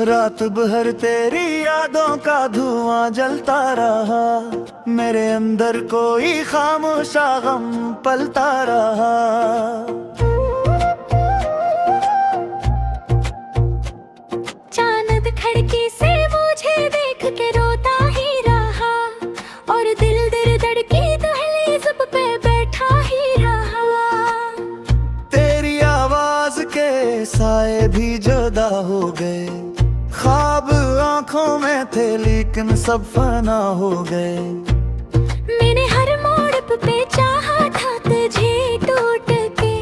रात भर तेरी यादों का धुआं जलता रहा, मेरे अंदर कोई खामोशा गम पलता रहा। चांद खिड़की से मुझे देख के रोता ही रहा, और दिल दर दर की दहलीज पे बैठा ही रहा। तेरी आवाज के साए भी जुदा हो गए, ख्वाब आंखों में थे लेकिन सब फना हो गए। मैंने हर मोड़ पे चाहा था तुझे टूट के,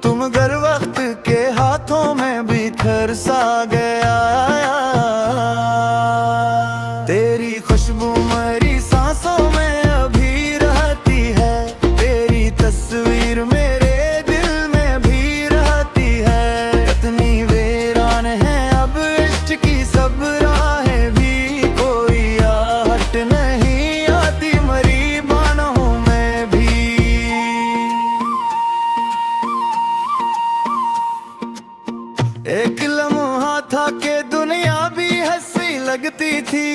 तुम गर वक्त के हाथों में बिखर सा गया। तेरी खुशबू मेरी सांसों में अभी रहती है, तेरी तस्वीर मेरे दिल में भी रहती है। इतनी वीरान है अब इश्क की सब राहें भी, कोई आहट नहीं आती मरी बाहों में भी। एक लम्हा था कि दुनिया भी हंसी लगती थी,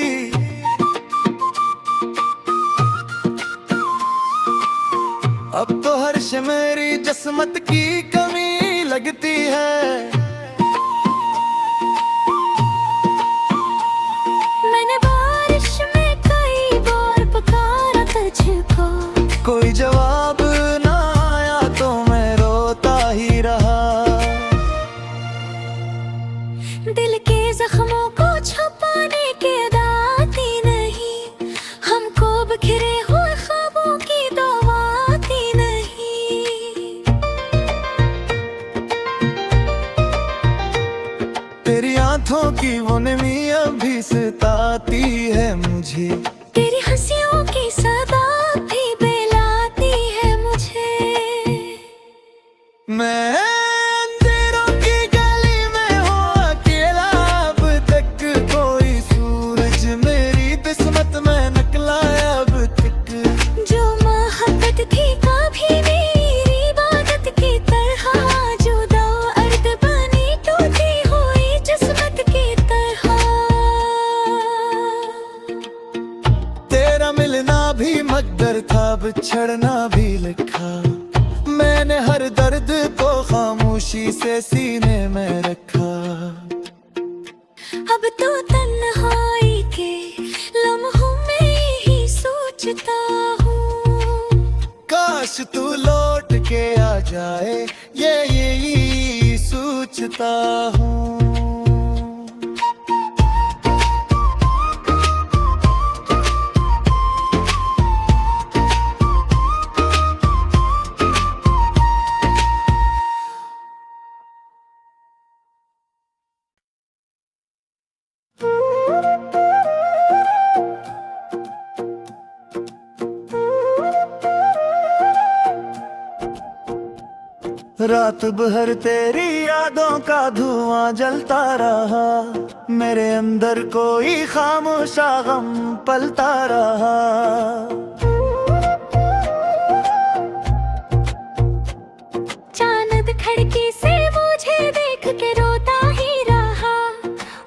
अब तो हर्ष मेरी जिस्मत की कमी लगती है। मैंने बारिश में कई बार पुकारा तुझको, कोई जवाब ना आया तो मैं रोता ही रहा। दिल के जख्मों को छुपाने की आदत नहीं, हमको बिखरे हुए ख्वाबों की दवाती नहीं। तेरी आंखों की वो नमी अभी सताती है मुझे, तेरी हंसियों की सदा भी बेलाती है मुझे। मैं अंधेरों की गली में हूँ अकेला, अब तक कोई सूरज मेरी किस्मत में निकला अब तक। जो मोहब्बत थी कभी मेरी इबादत की तरह, जुदा अर्द बनी टूटी हुई जिस्मत की तरह। तेरा मिलना भी मकदर था, बिछड़ना भी लिखा, मैंने हर दर्द को खामोशी से सीने में रखा। अब तो तन्हाई के लम्हों में ही सोचता हूँ, काश तू लौट के आ जाए, यही सोचता हूँ। रात भर तेरी यादों का धुआं जलता रहा, मेरे अंदर कोई खामोशा गम पलता रहा। चांद खिड़की से मुझे देख के रोता ही रहा,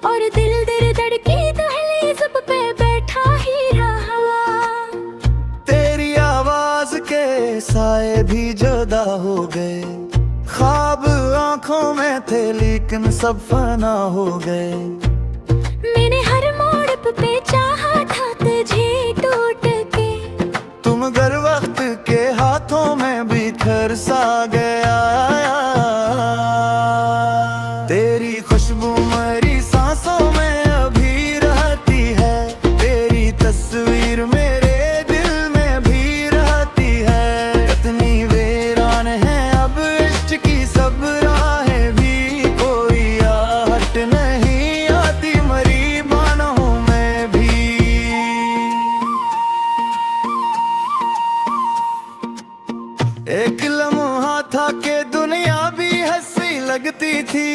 और दिल दर दर की दहलीज पे बैठा ही रहा। तेरी आवाज के साए भी जुदा हो गए, ख्वाब आंखों में थे लेकिन सब फना हो गए। मैंने हर मोड़ पे चाहा था तुझे टूट के, तुम गर वक्त के हाथों में बिखर सा गया। तेरी खुशबू मेरी सांसों में अभी रहती है, तेरी तस्वीर मेरे दिल में भी रहती है। इतनी वीरान है अब इश्क की सब राहें भी, कोई आहट नहीं आती मरी बाहों में भी। एक लम्हा था कि दुनिया भी हंसी लगती थी,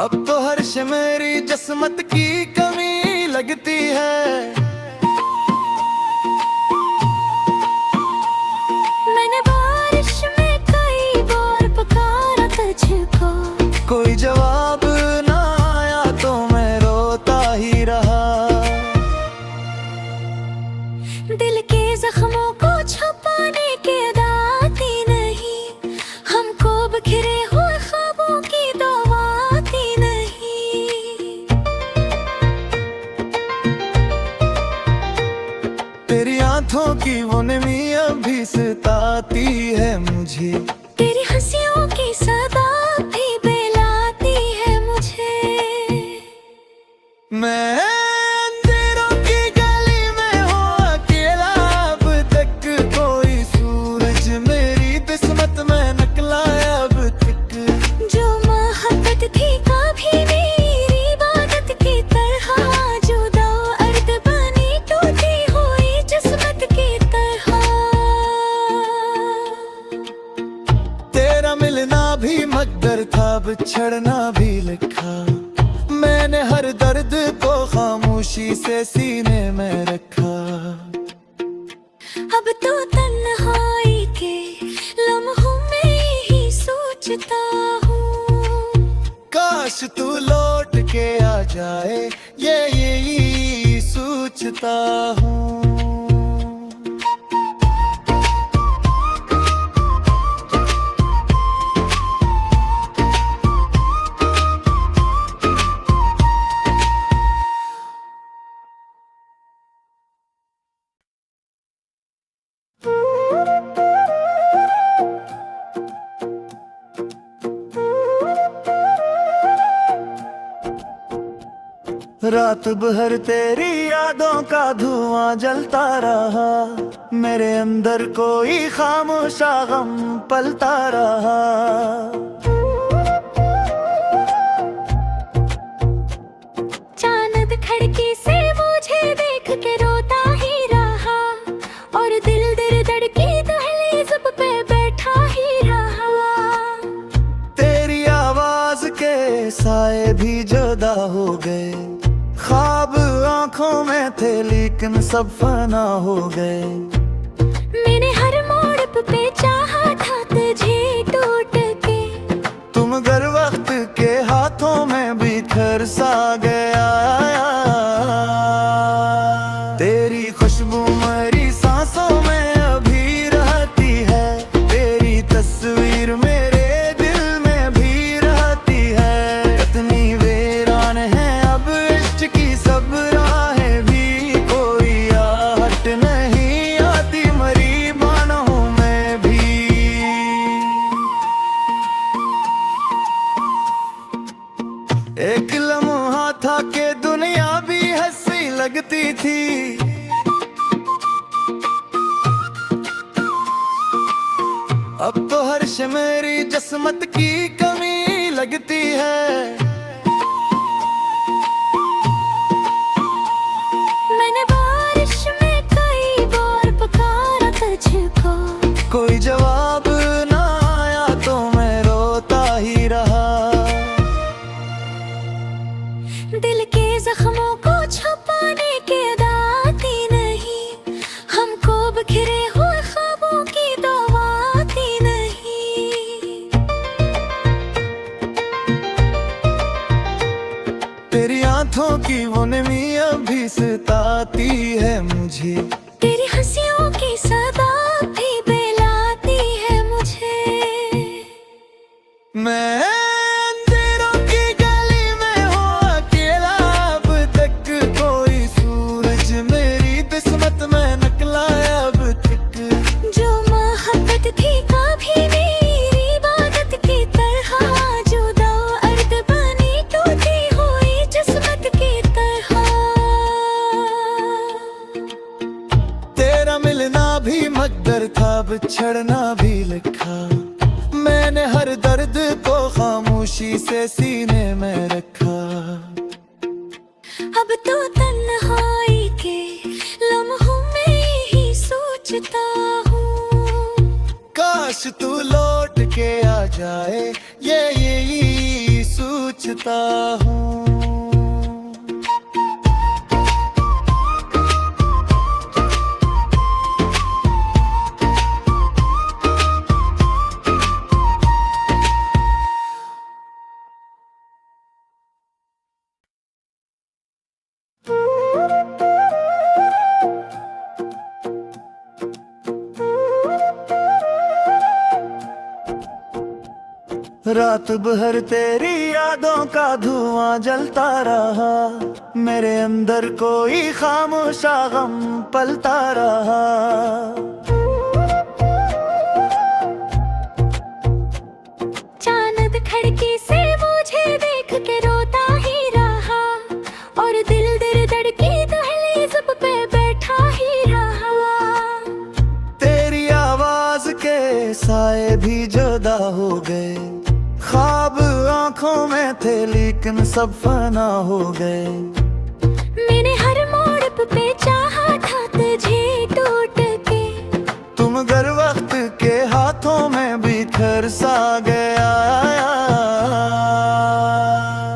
अब तो हर्ष मेरी जिस्मत की कमी लगती है। मैंने बारिश में कई बार पुकारा आंखों की वो नमी अभी सताती है मुझे। तेरी हंसियों की सदा भी बेलाती है मुझे। मैं अंधेरों की गली में हूँ अकेला, अब तक कोई सूरज मेरी किस्मत में निकला अब तक। जो मोहब्बत थी कभी मेरी इबादत की तरह, जुदा अर्द बनी टूटी हुई जिस्मत की तरह। तेरा मिलना भी मकदर था, बिछड़ना भी लिखा। मैंने हर दर्द को खामोशी से सीने में रखा। अब तो तन्हाई के लम्हों में ही सोचता हूँ, काश तू लौट के आ जाए, यही सोचता हूँ। रात भर तेरी यादों का धुआं जलता रहा, मेरे अंदर कोई खामोशा गम पलता रहा। चांद खिड़की से मुझे देख के रोता ही रहा, और दिल दर दर की दहलीज पे बैठा ही रहा। तेरी आवाज के साए भी जुदा हो गए, ख्वाब आंखों में थे लेकिन सब फना हो गए। मैंने हर मोड़ पे चाहा था तुझे टूट के, तुम गर वक्त के हाथों में बिखर सा गया। तेरी खुशबू मेरी सांसों में अभी रहती है, तेरी तस्वीर मेरे दिल में भी रहती है। कितनी वीरान है अब इश्क की सब राहें भी, कोई आहट नहीं आती मरी बानों में भी। एक लम्हा था कि दुनिया भी हंसी लगती थी, अब तो हर्ष मेरी जिस्मत की कमी लगती है। मैंने बारिश में कई बार पुकारा तुझको, कोई जवाब ना आया तो मैं रोता ही रहा। दिल के जख्मों को छुपाने की दाती नहीं, हमको बिखरे हुए ख्वाबों की दवाती नहीं। तेरी आंखों की वो नमी अभी सताती है मुझे। तेरी हंसियों की सदा भी बेलाती है मुझे। मैं अंधेरों की गली में हूँ अकेला, अब तक कोई सूरज मेरी किस्मत में निकला अब तक। जो मोहब्बत थी कभी मेरी इबादत की तरह, जुदा अर्द बनी टूटी हुई जिस्मत की तरह। तेरा मिलना भी मकदर था, बिछड़ना भी लिखा। मैंने हर दर्द को खामोशी से सीने में रखा। अब तो तन्हाई के लम्हों में ही सोचता हूँ, काश तू लौट के आ जाए, यही सोचता हूँ। रात भर तेरी यादों का धुआं जलता रहा, मेरे अंदर कोई खामोशा गम पलता रहा। चांद खिड़की से मुझे देख के रोता ही रहा, और दिल दर दर की दहलीज पे बैठा ही रहा। तेरी आवाज के साए भी जुदा हो गए, ख्वाब आंखों में थे लेकिन सब फना हो गए। मैंने हर मोड़ पे चाहा था तुझे टूट के, तुम गर वक्त के हाथों में बिखर सा गया।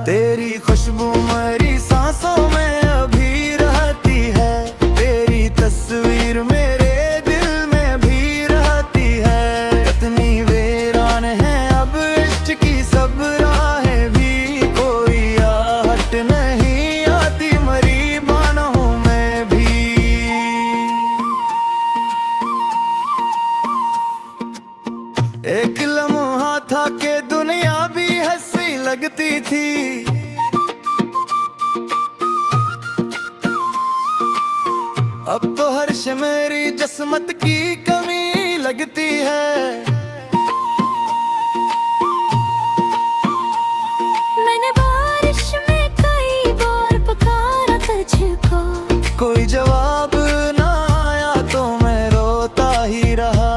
तेरी खुशबू मेरी सांसों में अभी रहती है, तेरी तस्वीर मेरे दिल में भी रहती है। इतनी वीरान है अब इश्क की सब राहें भी, कोई आहट नहीं आती मरी बाहों में भी। एक लम्हा था कि दुनिया भी हंसी लगती थी, अब तो हर्ष मेरी जिस्मत की कमी लगती है। मैंने बारिश में कई बार पुकारा तुझको, कोई जवाब ना आया तो मैं रोता ही रहा।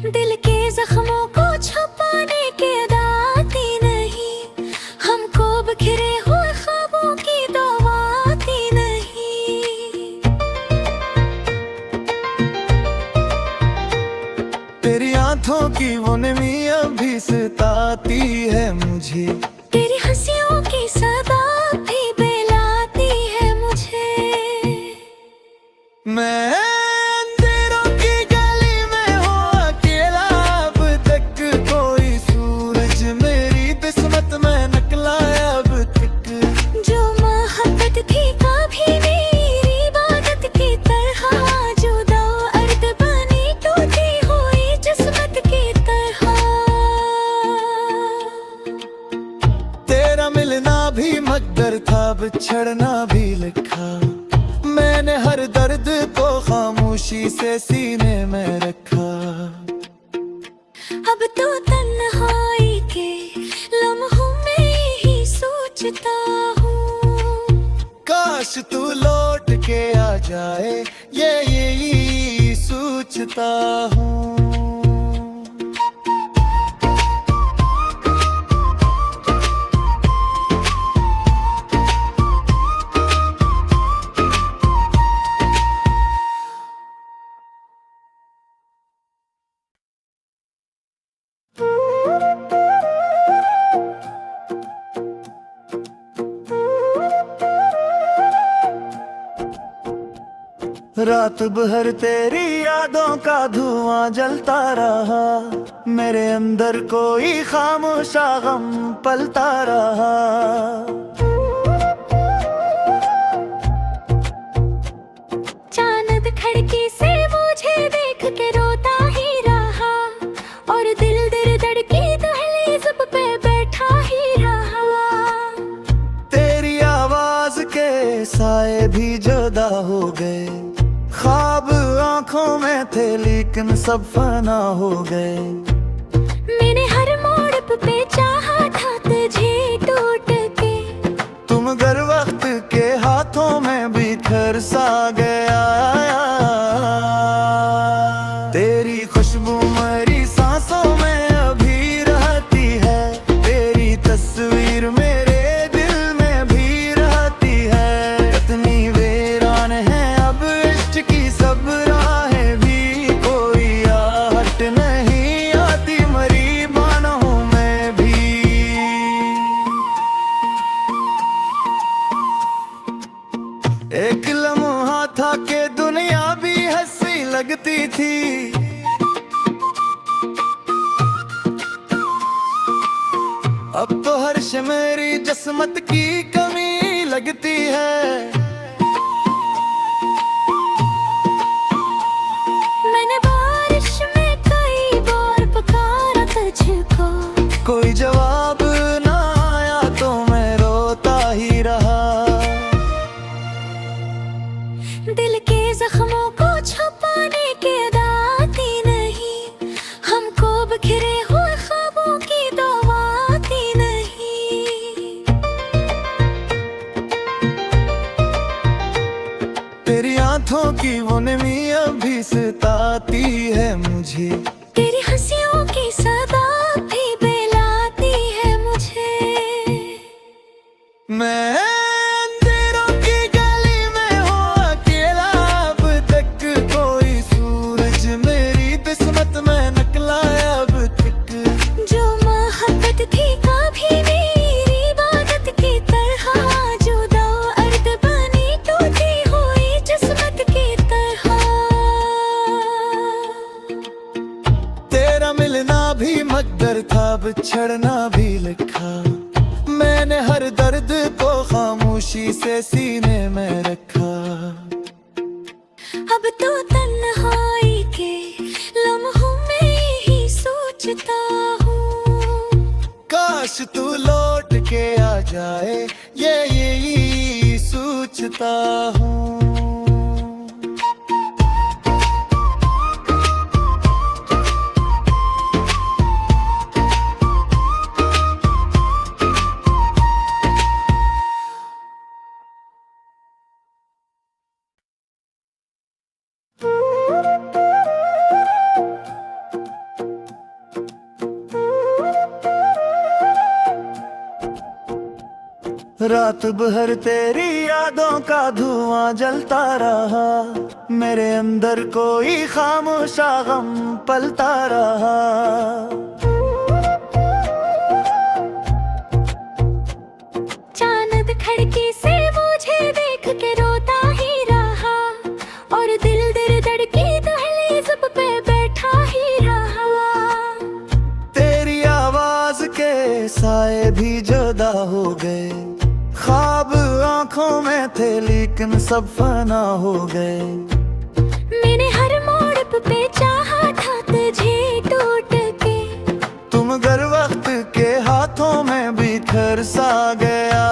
दिल के जख्मों को छुपाने की आदत नहीं, हमको बिखरे हुए ख्वाबों की दवा आती नहीं। तेरी आंखों की वो नमी अभी सताती है मुझे, तेरी हंसियों की सदा भी बेलाती है मुझे। मैं अंधेरों की गली में हूँ अकेला, अब तक कोई सूरज मेरी किस्मत में निकला अब तक। जो मोहब्बत थी कभी मेरी इबादत की तरह, जुदा अर्द बनी टूटी हुई जिस्मत की तरह। तेरा मिलना भी मकदर था, बिछड़ना भी लिखा, मैंने हर दर्द को खामोशी से सीने में रखा। अब तो तन्हाई के लम्हों में ही सोचता हूँ, काश तू लौट के आ जाए, यही सोचता हूँ। रात भर तेरी यादों का धुआं जलता रहा, मेरे अंदर कोई खामोशा गम पलता रहा। चांद खिड़की से मुझे देख के रोता ही रहा, और दिल दर दर की दहलीज पे बैठा ही रहा। तेरी आवाज के साए भी जुदा हो गए, ख्वाब आंखों में थे लेकिन सब फना हो गए। मैंने हर मोड़ पे चाहा था तुझे टूट के, तुम गर वक्त के हाथों में बिखर सा गया। तेरी खुशबू मेरी सांसों में अभी रहती है, तेरी तस्वीर मेरे दिल में भी रहती है। इतनी वीरान है अब इश्क की सब राहें भी, कोई आहट नहीं आती मरी बाहों में भी। एक लम्हा था कि दुनिया भी हंसी लगती थी, अब तो हर्ष मेरी जिस्मत की कमी लगती है। मैंने बारिश में कई बार पुकारा सांसों की वो नमी अभी सताती है मुझे। तेरी हंसियों की सदा भी बेलाती है मुझे। मैं अंधेरों की गली में हूँ अकेला, अब तक कोई सूरज मेरी किस्मत में निकला अब तक। जो मोहब्बत थी कभी मेरी इबादत की तरह, जुदा अर्द बनी टूटी हुई जिस्मत की तरह। तेरा मिलना भी मकदर था, बिछड़ना भी लिखा। मैंने हर दर्द को खामोशी से सीने में रखा। अब तो तन्हाई के लम्हों में ही सोचता हूँ, काश तू लौट के आ जाए, यही सोचता हूँ। रात भर तेरी यादों का धुआं जलता रहा, मेरे अंदर कोई खामोशा गम पलता रहा। चांद खिड़की से मुझे देख के रोता ही रहा, और दिल दर दर की दहलीज पे बैठा ही रहा। तेरी आवाज के साए भी जुदा हो गए, ख्वाब आंखों में थे लेकिन सब फना हो गए। मैंने हर मोड़ पे चाहा था तुझे टूट के, तुम गर वक्त के हाथों में बिखर सा गया।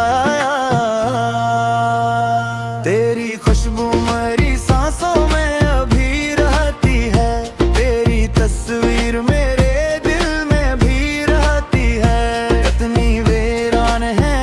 तेरी खुशबू मेरी सांसों में अभी रहती है, तेरी तस्वीर मेरे दिल में भी रहती है। इतनी वीरान है